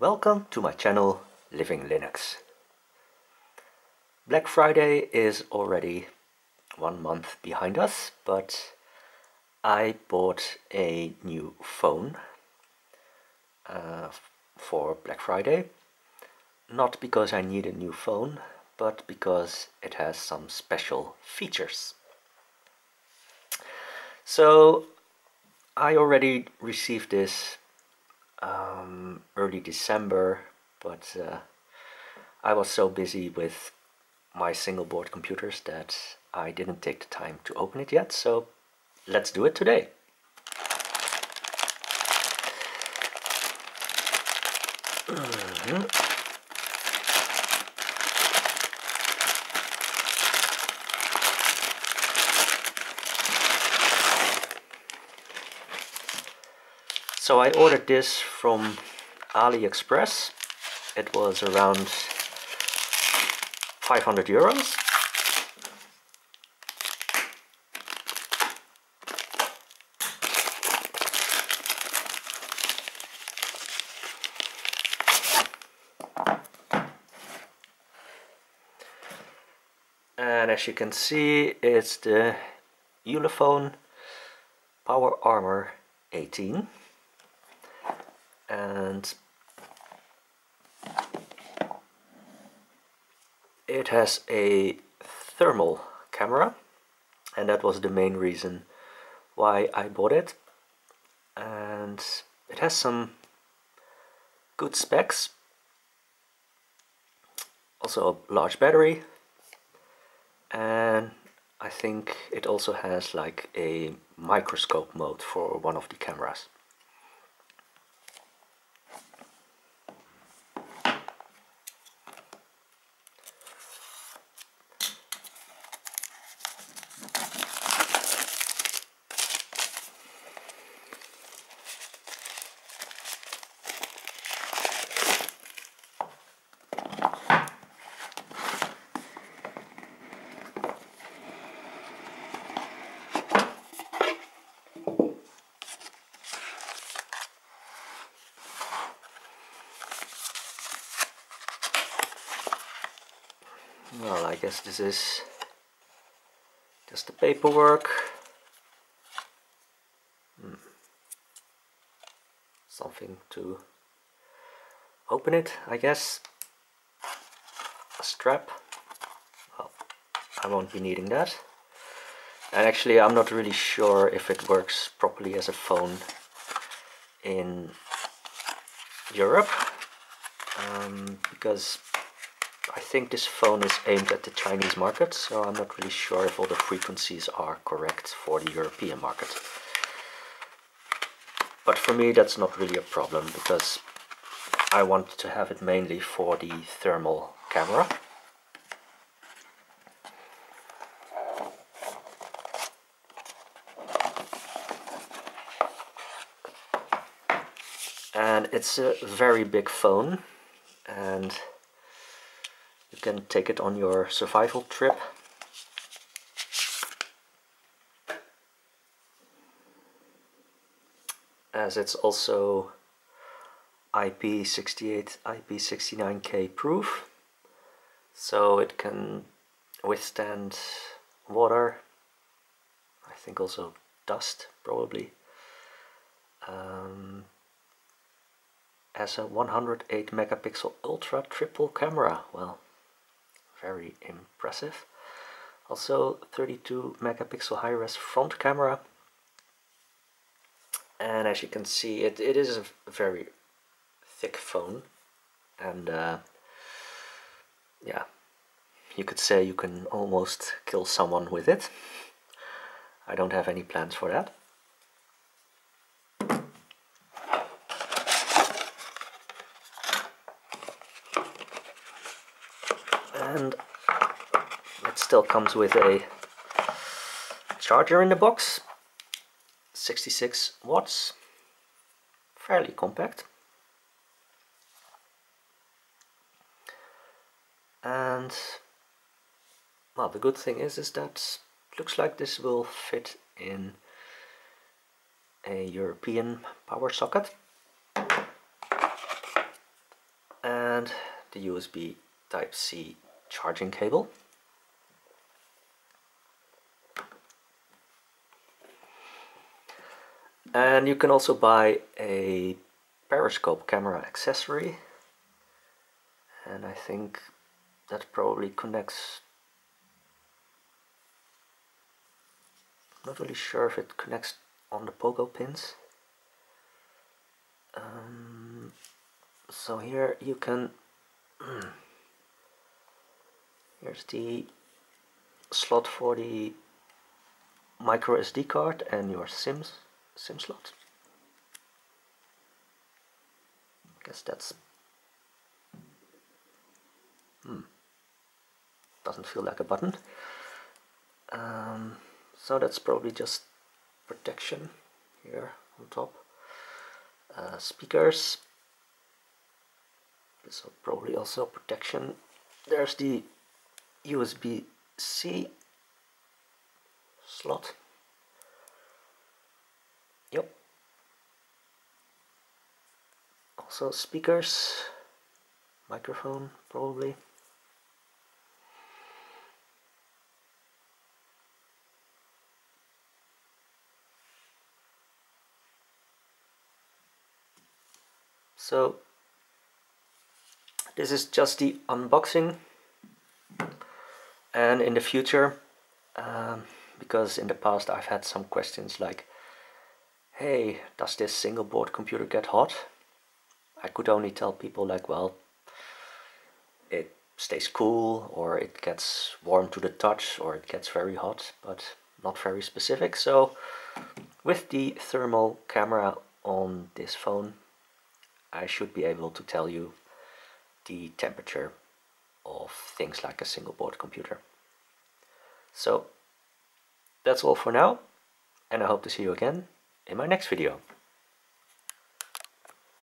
Welcome to my channel Living Linux. Black Friday is already 1 month behind us, but I bought a new phone for Black Friday. Not because I need a new phone, but because it has some special features. So I already received this early December, but I was so busy with my single board computers that I didn't take the time to open it yet, so let's do it today. So I ordered this from AliExpress. It was around 500 euros. And as you can see, it's the Ulefone Power Armor 18. And it has a thermal camera, and that was the main reason why I bought it. And it has some good specs, also a large battery, and I think it also has like a microscope mode for one of the cameras. Well, I guess this is just the paperwork. Something to open it, I guess. A strap. Well, I won't be needing that. And actually, I'm not really sure if it works properly as a phone in Europe, because I think this phone is aimed at the Chinese market, so I'm not really sure if all the frequencies are correct for the European market. But for me that's not really a problem, because I want to have it mainly for the thermal camera. And it's a very big phone, and you can take it on your survival trip. As it's also IP68, IP69K proof, so it can withstand water, I think also dust probably. Has a 108 megapixel ultra triple camera. Well, very impressive. Also 32 megapixel high-res front camera. And as you can see, it is a very thick phone, and yeah, you could say you can almost kill someone with it. I don't have any plans for that. And it still comes with a charger in the box, 66 watts, fairly compact. And well, the good thing is that it looks like this will fit in a European power socket. and the USB Type-C charging cable. And you can also buy a periscope camera accessory, and I think that probably connects, not really sure if it connects on the pogo pins. So here you can, here's the slot for the microSD card and your SIM slot. I guess that's doesn't feel like a button. So that's probably just protection here on top. Speakers, so probably also protection. There's the USB-C slot. Yep. Also speakers, microphone probably. So this is just the unboxing, and in the future, because in the past I've had some questions like, hey, does this single board computer get hot? I could only tell people like, well, it stays cool, or it gets warm to the touch, or it gets very hot, but not very specific. So with the thermal camera on this phone, I should be able to tell you the temperature of things like a single board computer. So that's all for now, and I hope to see you again in my next video.